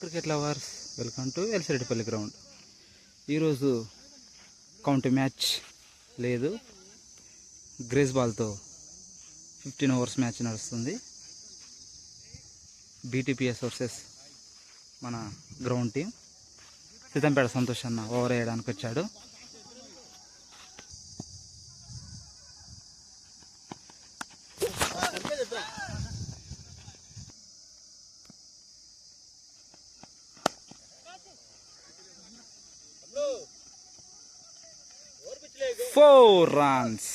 Cricket lovers, welcome to ఎల్సిరెడ్డిపల్లి ground. ఈరోజు county match లేదు, గ్రేస్ బాల్తో 15 ఓవర్స్ మ్యాచ్ నడుస్తుంది. బీటీపీఎస్ వర్సెస్ మన గ్రౌండ్ టీం. సీతంపేట సంతోష్ అన్న ఓవర్ వేయడానికి వచ్చాడు. Four runs.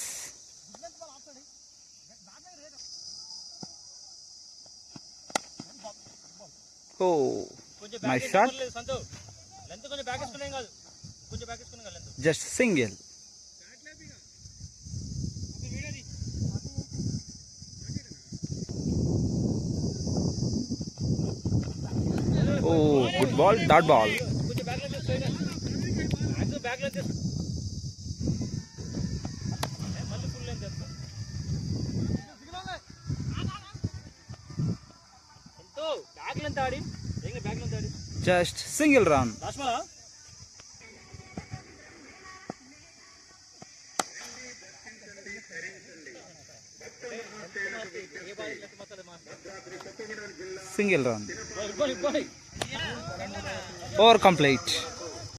Oh, nice shot. Just single. Oh, good ball, dot ball. Just single run. Single run. Over complete.